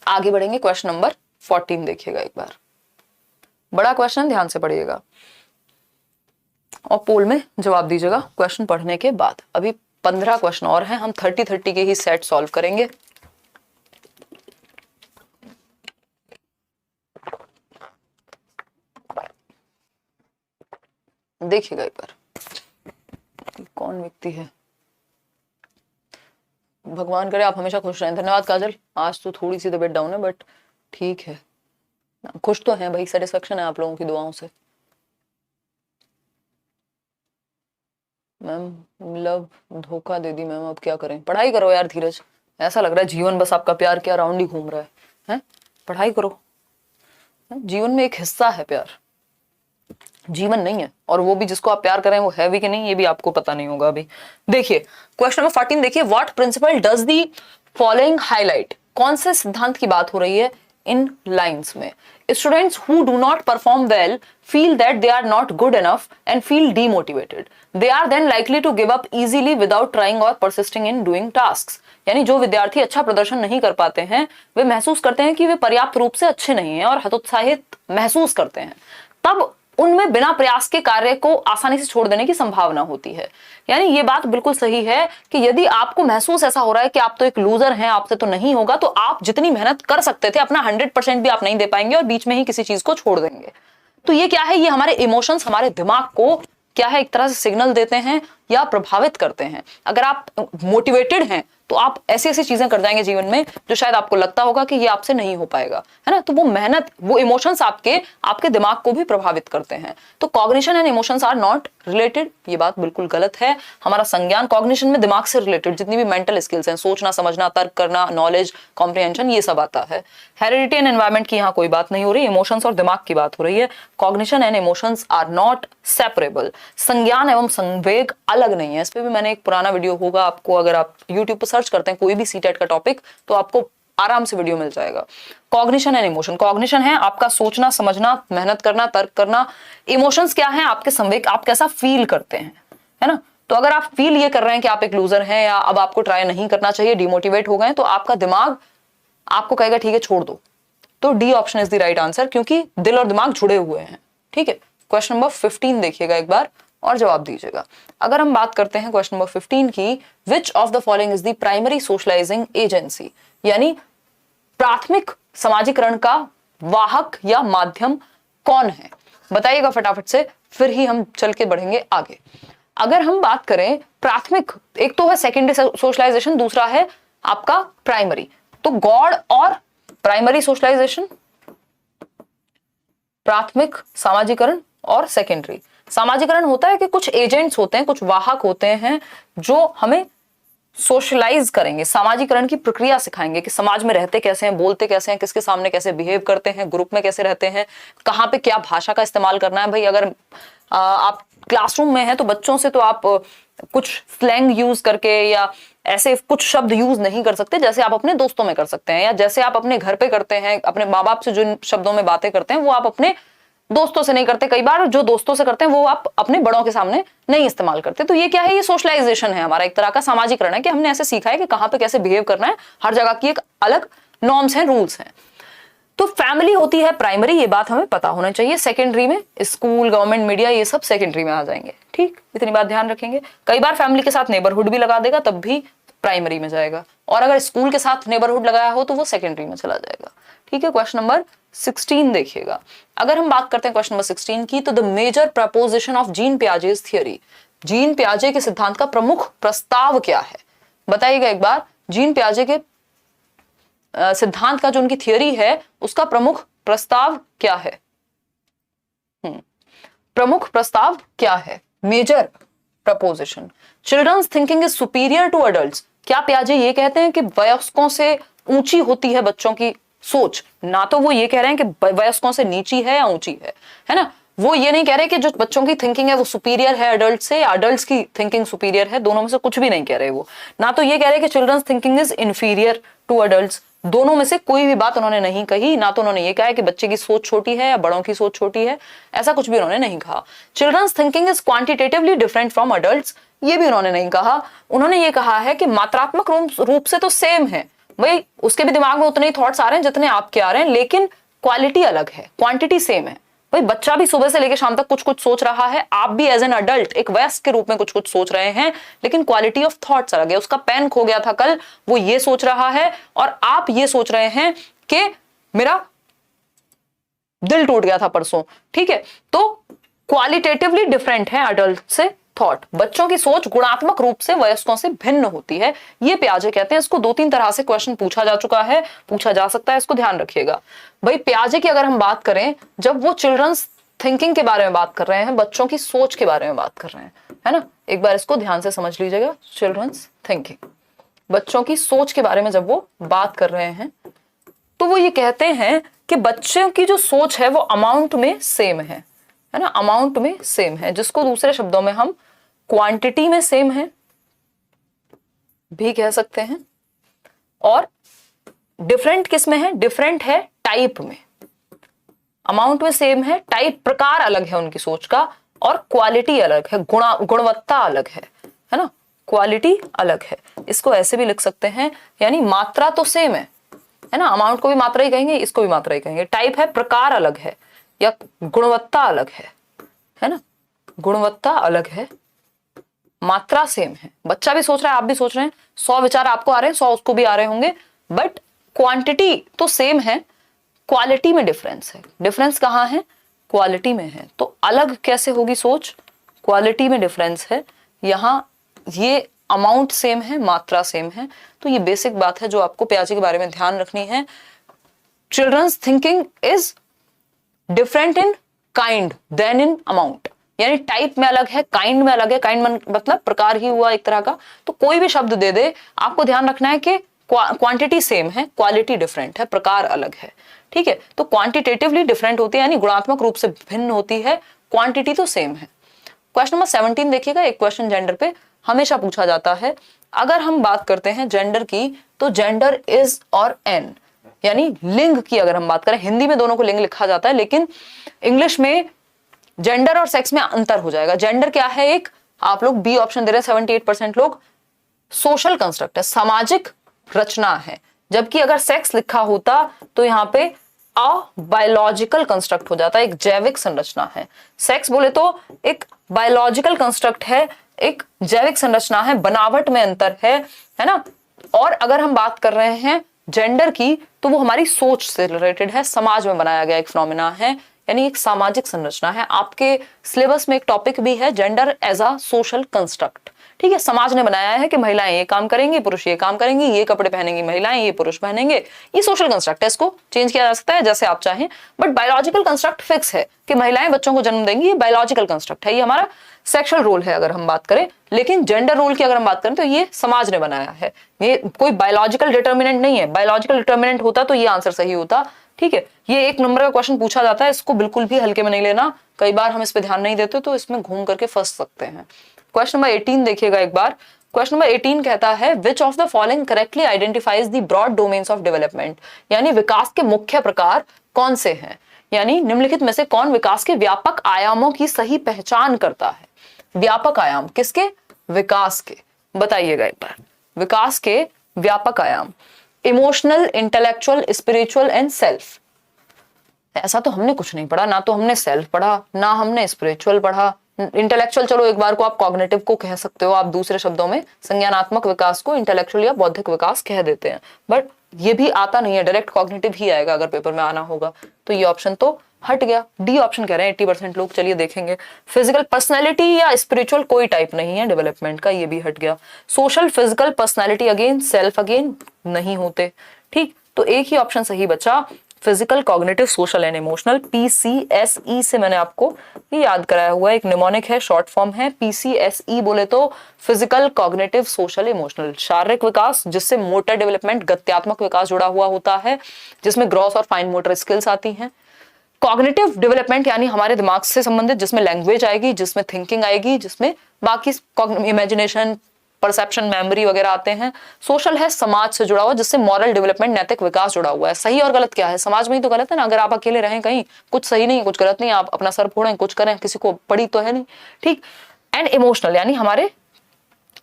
Speaker 1: आगे बढ़ेंगे, क्वेश्चन नंबर 14 देखिएगा एक बार। बड़ा क्वेश्चन, ध्यान से पढ़िएगा और पोल में जवाब दीजिएगा क्वेश्चन पढ़ने के बाद। अभी 15 क्वेश्चन और हैं, हम 30-30 के ही सेट सॉल्व करेंगे। देखिएगा एक बार, कौन व्यक्ति है। भगवान करे आप हमेशा खुश रहें। धन्यवाद काजल, आज तो थोड़ी सी तबीयत डाउन है बट ठीक है, खुश तो हैं भाई, सेटिस्फेक्शन है आप लोगों की दुआओं से। मैम लव धोखा दे दी मैम, अब क्या करें। पढ़ाई करो यार धीरज, ऐसा लग रहा है जीवन बस आपका प्यार के अराउंड ही घूम रहा है? पढ़ाई करो, जीवन में एक हिस्सा है प्यार, जीवन नहीं है। और वो भी जिसको आप प्यार करें वो है भी कि नहीं ये भी आपको पता नहीं होगा अभी। देखिए क्वेश्चन नंबर 14 देखिए, what principle does the following highlight. कौन से सिद्धांत की बात हो रही है इन लाइंस में। Students who do not perform well feel that they are not good enough and feel demotivated. They are then likely to give up easily without trying और परसिस्टिंग इन डूइंग टास्क्स। यानी जो विद्यार्थी अच्छा प्रदर्शन नहीं कर पाते हैं वे महसूस करते हैं कि वे पर्याप्त रूप से अच्छे नहीं हैं और हतोत्साहित महसूस करते हैं, तब उनमें बिना प्रयास के कार्य को आसानी से छोड़ देने की संभावना होती है। यानी ये बात बिल्कुल सही है कि यदि आपको महसूस ऐसा हो रहा है कि आप तो एक लूजर हैं, आपसे तो नहीं होगा, तो आप जितनी मेहनत कर सकते थे अपना 100% भी आप नहीं दे पाएंगे और बीच में ही किसी चीज को छोड़ देंगे। तो ये क्या है, ये हमारे इमोशंस हमारे दिमाग को क्या है एक तरह से सिग्नल देते हैं या प्रभावित करते हैं। अगर आप मोटिवेटेड हैं तो आप ऐसी ऐसी चीजें कर जाएंगे जीवन में जो शायद आपको लगता होगा कि ये आपसे नहीं हो पाएगा, है ना। तो वो मेहनत, वो इमोशंस आपके दिमाग को भी प्रभावित करते हैं। तो cognition and emotions are not related, ये बात बिल्कुल गलत है। हमारा संज्ञान कॉग्निशन में दिमाग से रिलेटेड जितनी भी मेंटल स्किल्स हैं, सोचना, समझना, तर्क करना, नॉलेज, कॉम्प्रिहेंशन, ये सब आता है। हेरिडिटी एंड एनवायरमेंट की यहाँ कोई बात नहीं हो रही, इमोशंस और दिमाग की बात हो रही है। Cognition and emotions are not separable. संज्ञान एवं संवेग अलग नहीं है। इस पे भी मैंने एक पुराना वीडियो होगा, आपको अगर आप यूट्यूब पर सर्च करते हैं कोई भी सीटेट का टॉपिक तो आपको आराम से वीडियो मिल जाएगा। कॉग्निशन एंड इमोशन, कॉग्निशन है आपका सोचना, समझना, मेहनत करना, तर्क करना। इमोशंस क्या है, आपके संवेग, आप कैसा फील करते हैं, है ना। तो अगर आप फील ये कर रहे हैं कि आप एक लूजर हैं या अब आपको ट्राई नहीं करना चाहिए, डिमोटिवेट हो गए, तो आपका दिमाग आपको कहेगा ठीक है छोड़ दो। तो D option is the right answer, क्योंकि दिल और दिमाग जुड़े हुए हैं। ठीक है, क्वेश्चन नंबर 15 देखिएगा एक बार और जवाब दीजिएगा। अगर हम बात करते हैं क्वेश्चन नंबर 15 की, which of the following is the primary socialising agency. यानी प्राथमिक समाजीकरण का वाहक या माध्यम कौन है, बताइएगा फटाफट से, फिर ही हम चल के बढ़ेंगे आगे। अगर हम बात करें प्राथमिक, एक तो है सेकेंडरी सोशलाइजेशन, दूसरा है आपका प्राइमरी। तो गॉड और प्राइमरी सोशलाइजेशन, प्राथमिक सामाजिकरण और सेकेंडरी सामाजिकरण होता है कि कुछ एजेंट्स होते हैं, कुछ वाहक होते हैं जो हमें सोशलाइज करेंगे, सामाजिकरण की प्रक्रिया सिखाएंगे कि समाज में रहते कैसे हैं, बोलते कैसे हैं, किसके सामने कैसे बिहेव करते हैं, ग्रुप में कैसे रहते हैं, कहाँ पे क्या भाषा का इस्तेमाल करना है। भाई अगर आप क्लासरूम में हैं तो बच्चों से तो आप कुछ स्लैंग यूज करके या ऐसे कुछ शब्द यूज नहीं कर सकते जैसे आप अपने दोस्तों में कर सकते हैं, या जैसे आप अपने घर पे करते हैं, अपने माँ बाप से जिन शब्दों में बातें करते हैं वो आप अपने दोस्तों से नहीं करते। कई बार जो दोस्तों से करते हैं वो आप अपने बड़ों के सामने नहीं इस्तेमाल करते। तो ये क्या है, ये सोशलाइजेशन है हमारा, एक तरह का सामाजिकरण है कि हमने ऐसे सीखा है कि कहाँ पे कैसे बिहेव करना है, हर जगह की एक अलग नॉर्म्स हैं, रूल्स हैं। तो फैमिली होती है प्राइमरी, ये बात हमें पता होना चाहिए। सेकेंडरी में स्कूल, गवर्नमेंट, मीडिया, ये सब सेकेंडरी में आ जाएंगे। ठीक, इतनी बात ध्यान रखेंगे। कई बार फैमिली के साथ नेबरहुड भी लगा देगा तब भी प्राइमरी में जाएगा, और अगर स्कूल के साथ नेबरहुड लगाया हो तो वो सेकेंडरी में चला जाएगा। ठीक है, क्वेश्चन नंबर 16 देखिएगा। अगर हम बात करते हैं क्वेश्चन नंबर 16 की, तो the major proposition of Jean Piaget's theory, Jean पियाजे के सिद्धांत का प्रमुख प्रस्ताव क्या है? बताइएगा एक बार, जीन पियाजे के सिद्धांत का जो उनकी थियरी है उसका प्रमुख प्रस्ताव क्या है? प्रमुख प्रस्ताव क्या है? Major proposition. Children's thinking is superior to adults. क्या पियाजे ये कहते हैं कि वयस्कों से ऊंची होती है बच्चों की सोच? ना तो वो ये कह रहे हैं कि वयस्कों से नीची है या ऊंची है ना। वो ये नहीं कह रहे कि जो बच्चों की थिंकिंग है वो सुपीरियर है अडल्ट से, या अडल्ट्स की थिंकिंग सुपीरियर है, दोनों में से कुछ भी नहीं कह रहे वो। ना तो ये कह रहे कि children's thinking is inferior to adults, दोनों में से कोई भी बात उन्होंने नहीं कही। ना तो उन्होंने ये कहा है कि बच्चे की सोच छोटी है या बड़ों की सोच छोटी है, ऐसा कुछ भी उन्होंने नहीं कहा। Children's thinking is quantitatively different from adults, ये भी उन्होंने नहीं कहा। उन्होंने ये कहा है कि मात्रात्मक रूप से तो सेम है, भाई उसके भी दिमाग में उतने ही थॉट्स आ रहे हैं जितने आपके आ रहे हैं, लेकिन क्वालिटी अलग है, क्वांटिटी सेम है। भाई बच्चा भी सुबह से लेकर शाम तक कुछ कुछ सोच रहा है, आप भी एज एन अडल्ट एक वयस्क के रूप में कुछ कुछ सोच रहे हैं, लेकिन क्वालिटी ऑफ थॉट्स अलग है। उसका पेन खो गया था कल, वो ये सोच रहा है, और आप ये सोच रहे हैं कि मेरा दिल टूट गया था परसों। ठीक है, तो क्वालिटेटिवली डिफरेंट है अडल्ट से थॉट। बच्चों की सोच गुणात्मक रूप से वयस्कों से भिन्न होती है, ये पियाजे कहते हैं। इसको 2-3 तरह से क्वेश्चन पूछा जा चुका है, पूछा जा सकता है, इसको ध्यान रखिएगा। भाई पियाजे की अगर हम बात करें, जब वो चिल्ड्रंस थिंकिंग के बारे में बात कर रहे हैं, बच्चों की सोच के बारे में बात कर रहे हैं, है ना, एक बार इसको ध्यान से समझ लीजिएगा। चिल्ड्रंस थिंकिंग, बच्चों की सोच के बारे में जब वो बात कर रहे हैं तो वो ये कहते हैं कि बच्चों की जो सोच है वो अमाउंट में सेम है ना, अमाउंट में सेम है, जिसको दूसरे शब्दों में हम क्वांटिटी में सेम है भी कह सकते हैं। और डिफरेंट किस में है? डिफरेंट है टाइप में। अमाउंट में सेम है, टाइप प्रकार अलग है उनकी सोच का, और क्वालिटी अलग है, गुणवत्ता अलग है ना, क्वालिटी अलग है। इसको ऐसे भी लिख सकते हैं, यानी मात्रा तो सेम है ना, अमाउंट को भी मात्रा ही कहेंगे, इसको भी मात्रा ही कहेंगे। टाइप है, प्रकार अलग है, या गुणवत्ता अलग है ना, गुणवत्ता अलग है, मात्रा सेम है। बच्चा भी सोच रहा है, आप भी सोच रहे हैं, 100 विचार आपको आ रहे हैं, 100 उसको भी आ रहे होंगे, बट क्वांटिटी तो सेम है, क्वालिटी में डिफरेंस है। डिफरेंस कहाँ है? क्वालिटी में है। तो अलग कैसे होगी सोच? क्वालिटी में डिफरेंस है। यहां ये अमाउंट सेम है, मात्रा सेम है। तो ये बेसिक बात है जो आपको पियाजे के बारे में ध्यान रखनी है। Children's thinking is different in kind than in amount, यानी टाइप में अलग है, काइंड में अलग है। काइंड मतलब प्रकार ही हुआ एक तरह का। तो कोई भी शब्द दे दे, आपको ध्यान रखना है कि क्वांटिटी सेम है, क्वालिटी डिफरेंट है, प्रकार अलग है। ठीक है, तो क्वांटिटेटिवली डिफरेंट होती है, यानी गुणात्मक रूप से भिन्न होती है, क्वांटिटी तो सेम है। क्वेश्चन नंबर 17 देखिएगा। एक क्वेश्चन जेंडर पे हमेशा पूछा जाता है। अगर हम बात करते हैं जेंडर की, तो जेंडर इज और एन, यानी लिंग की अगर हम बात करें, हिंदी में दोनों को लिंग लिखा जाता है, लेकिन इंग्लिश में जेंडर और सेक्स में अंतर हो जाएगा। जेंडर क्या है? एक, आप लोग बी ऑप्शन दे रहे हैं 78% लोग, सोशल कंस्ट्रक्ट है, सामाजिक रचना है। जबकि अगर सेक्स लिखा होता तो यहाँ पे अ बायोलॉजिकल कंस्ट्रक्ट हो जाता है, एक जैविक संरचना है। सेक्स बोले तो एक बायोलॉजिकल कंस्ट्रक्ट है, एक जैविक संरचना है, बनावट में अंतर है ना। और अगर हम बात कर रहे हैं जेंडर की, तो वो हमारी सोच से रिलेटेड है, समाज में बनाया गया एक फिनोमेना है, यानी एक सामाजिक संरचना है। आपके सिलेबस में एक टॉपिक भी है gender as a social construct. ठीक है, समाज ने बनाया है कि महिलाएं ये काम करेंगी, पुरुष ये काम करेंगे, ये कपड़े पहनेंगी महिलाएं, ये पुरुष पहनेंगे। ये सोशल कंस्ट्रक्ट है, इसको चेंज किया जा सकता है जैसे आप चाहें, बट बायोलॉजिकल कंस्ट्रक्ट फिक्स है कि महिलाएं बच्चों को जन्म देंगी। ये बायोलॉजिकल कंस्ट्रक्ट है, ये हमारा सेक्सुअल रोल है अगर हम बात करें। लेकिन जेंडर रोल की अगर हम बात करें तो ये समाज ने बनाया है, ये कोई बायोलॉजिकल डिटर्मिनेंट नहीं है। बायोलॉजिकल डिटर्मिनेंट होता तो ये आंसर सही होता। ठीक है, ये 1 नंबर का क्वेश्चन पूछा जाता है, इसको बिल्कुल भी हल्के में नहीं लेना, कई बार हम इस पे ध्यान नहीं देते तो इसमें घूम करके फंस सकते हैं। क्वेश्चन नंबर 18 देखिएगा एक बार। क्वेश्चन नंबर 18 कहता है which of the following correctly identifies the broad domains of development, यानी विकास के मुख्य प्रकार कौन से हैं, यानी निम्नलिखित में से कौन विकास के व्यापक आयामों की सही पहचान करता है। व्यापक आयाम किसके? विकास के। बताइएगा एक बार, विकास के व्यापक आयाम, emotional, intellectual, spiritual and self. ऐसा तो हमने कुछ नहीं पढ़ा, ना तो हमने सेल्फ पढ़ा, ना हमने स्पिरिचुअल पढ़ा। इंटेलेक्चुअल चलो एक बार को आप कॉग्निटिव को कह सकते हो, आप दूसरे शब्दों में संज्ञानात्मक विकास को इंटेलेक्चुअल या बौद्धिक विकास कह देते हैं, बट ये भी आता नहीं है, डायरेक्ट कॉग्निटिव ही आएगा अगर पेपर में आना होगा। तो ये ऑप्शन तो हट गया, डी ऑप्शन कह रहे हैं 80% लोग। चलिए देखेंगे, फिजिकल पर्सनैलिटी या स्पिरिचुअल कोई टाइप नहीं है डेवलपमेंट का, ये भी हट गया। Social, physical, personality again, self again नहीं होते। ठीक, तो एक ही ऑप्शन सही बचा, physical, cognitive, social and emotional. PCSE से मैंने आपको ये याद कराया हुआ है, एक निमोनिक है, शॉर्ट फॉर्म है। PCSE बोले तो फिजिकल, कॉग्निटिव, सोशल, इमोशनल। शारीरिक विकास जिससे मोटर डेवलपमेंट, गत्यात्मक विकास जुड़ा हुआ होता है, जिसमें ग्रॉस और फाइन मोटर स्किल्स आती हैं। कॉग्निटिव डेवलपमेंट यानी हमारे दिमाग से संबंधित, जिसमें लैंग्वेज आएगी, जिसमें थिंकिंग आएगी, जिसमें बाकी इमेजिनेशन, परसेप्शन, मेमोरी वगैरह आते हैं। सोशल है समाज से जुड़ा हुआ, जिससे मॉरल डेवलपमेंट, नैतिक विकास जुड़ा हुआ है। सही और गलत क्या है? समाज में ही तो गलत है ना, अगर आप अकेले रहें कहीं, कुछ सही नहीं कुछ गलत नहीं, आप अपना सर फोड़ें कुछ करें, किसी को पड़ी तो है नहीं। ठीक, एंड इमोशनल यानी हमारे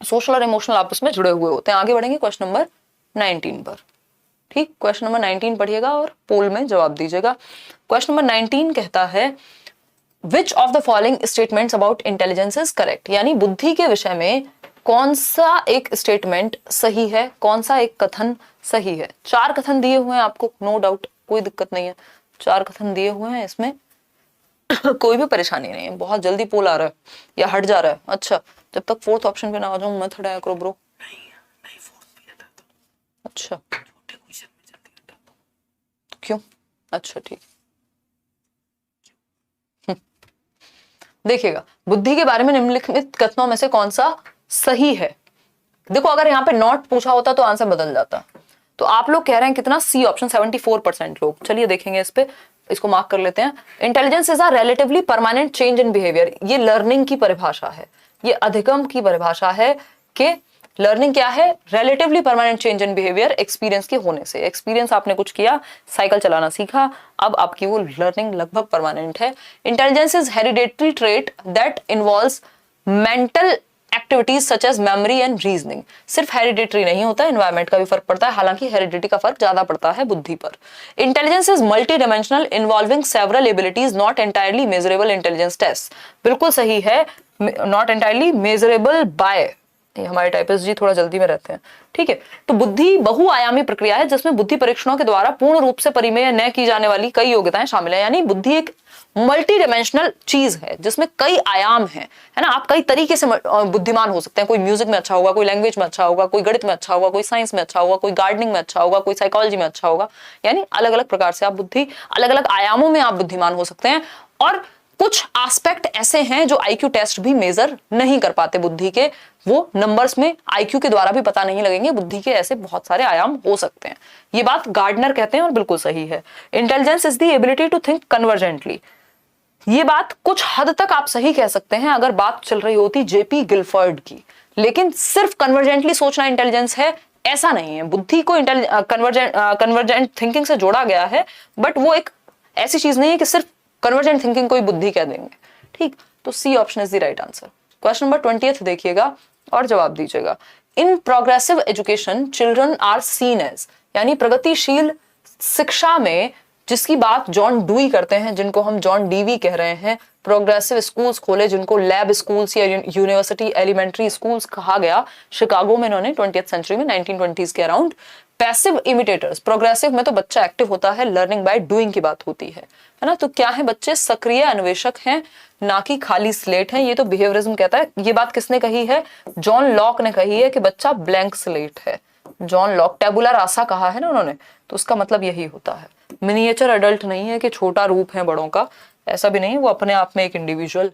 Speaker 1: सोशल और इमोशनल आपस में जुड़े हुए होते हैं। आगे बढ़ेंगे क्वेश्चन नंबर 19 पर। ठीक, क्वेश्चन नंबर 19 पढ़िएगा और पोल में जवाब दीजिएगा। क्वेश्चन नंबर 19 कहता है which of the following statements about intelligence is correct, यानी बुद्धि के विषय में कौन सा एक स्टेटमेंट सही है, कौन सा एक कथन सही है। 4 कथन दिए हुए हैं आपको, नो डाउट, कोई दिक्कत नहीं है, 4 कथन दिए हुए हैं, इसमें कोई भी परेशानी नहीं है। बहुत जल्दी पोल आ रहा है या हट जा रहा है? अच्छा, जब तक 4th ऑप्शन पे ना आ जाऊं मत हटाया करो ब्रो। नहीं 4th भी आता तो। अच्छा, छोटे क्वेश्चन में जल्दी हटा दो। क्यों? अच्छा ठीक। देखिएगा, बुद्धि के बारे में निम्नलिखित कथनों में से कौन सा सही है। देखो, अगर यहाँ पे नॉट पूछा होता तो आंसर बदल जाता। तो आप लोग कह रहे हैं कितना? सी ऑप्शन, 74% लोग। चलिए देखेंगे इस पे, इसको मार्क कर लेते हैं। Intelligence is a relatively permanent change in behaviour, ये लर्निंग की परिभाषा है, ये अधिगम की परिभाषा है कि लर्निंग क्या है? Relatively permanent change in behaviour, experience के होने से। एक्सपीरियंस आपने कुछ किया, साइकिल चलाना सीखा, अब आपकी वो लर्निंग लगभग परमानेंट है। Intelligence is hereditary trait that involves mental activities such as memory and reasoning. सिर्फ हेरिडिटरी नहीं होता, एनवायरमेंट का भी फर्क पड़ता है, हालांकि हेरिडिटी का फर्क ज्यादा पड़ता है बुद्धि पर। Intelligence is multi dimensional involving several abilities, not entirely measurable intelligence test. बिल्कुल सही है, नॉट एंटायरली मेजरेबल बाय, ये हमारे टाइपिस्ट जी थोड़ा जल्दी में रहते हैं। ठीक है, तो बुद्धि बहुआयामी प्रक्रिया है जिसमें बुद्धि परीक्षणों के द्वारा पूर्ण रूप से परिमेय न की जाने वाली कई योग्यताएं शामिल है। यानी बुद्धि एक मल्टी डायमेंशनल चीज है जिसमें कई आयाम हैं, है ना। आप कई तरीके से बुद्धिमान हो सकते हैं। कोई म्यूजिक में अच्छा होगा, कोई लैंग्वेज में अच्छा होगा, कोई गणित में अच्छा होगा, कोई साइंस में अच्छा होगा, कोई गार्डनिंग में अच्छा होगा, कोई साइकोलॉजी में अच्छा होगा। यानी अलग अलग प्रकार से आप बुद्धि, अलग अलग आयामों में आप बुद्धिमान हो सकते हैं। और कुछ एस्पेक्ट ऐसे हैं जो आईक्यू टेस्ट भी मेजर नहीं कर पाते बुद्धि के, वो नंबर्स में आईक्यू के द्वारा भी पता नहीं लगेंगे। बुद्धि के ऐसे बहुत सारे आयाम हो सकते हैं, ये बात गार्डनर कहते हैं और बिल्कुल सही है। Intelligence is the ability to think convergently, ये बात कुछ हद तक आप सही कह सकते हैं अगर बात चल रही होती जेपी गिलफर्ड की, लेकिन सिर्फ कन्वर्जेंटली सोचना इंटेलिजेंस है ऐसा नहीं है। बुद्धि को कन्वर्जेंट थिंकिंग से जोड़ा गया है, बट वो एक ऐसी चीज नहीं है कि सिर्फ कन्वर्जेंट थिंकिंग को ही बुद्धि कह देंगे। ठीक, तो C option is the right answer. Question number 20 देखिएगा और जवाब दीजिएगा। In progressive education children are seen as, यानी प्रगतिशील शिक्षा में जिसकी बात जॉन डूई करते हैं, जिनको हम जॉन डीवी कह रहे हैं। प्रोग्रेसिव स्कूल्स खोले, जिनको लैब स्कूल्स या यूनिवर्सिटी एलिमेंट्री स्कूल्स कहा गया, शिकागो में इन्होंने 20th सेंचुरी में 1920s के अराउंड। पैसिव इमिटेटर्स, प्रोग्रेसिव में तो बच्चा एक्टिव होता है, लर्निंग बाय डूइंग की बात होती है ना। तो क्या है, बच्चे सक्रिय अन्वेषक हैं, ना कि खाली स्लेट हैं। ये तो बिहेवियरिज्म कहता है। ये बात किसने कही है? जॉन लॉक ने कही है कि बच्चा ब्लैंक स्लेट है। जॉन लॉक, टैबुला रासा कहा है ना उन्होंने, तो उसका मतलब यही होता है। मिनिएचर अडल्ट नहीं है कि छोटा रूप है बड़ों का, ऐसा भी नहीं, वो अपने आप में एक इंडिविजुअल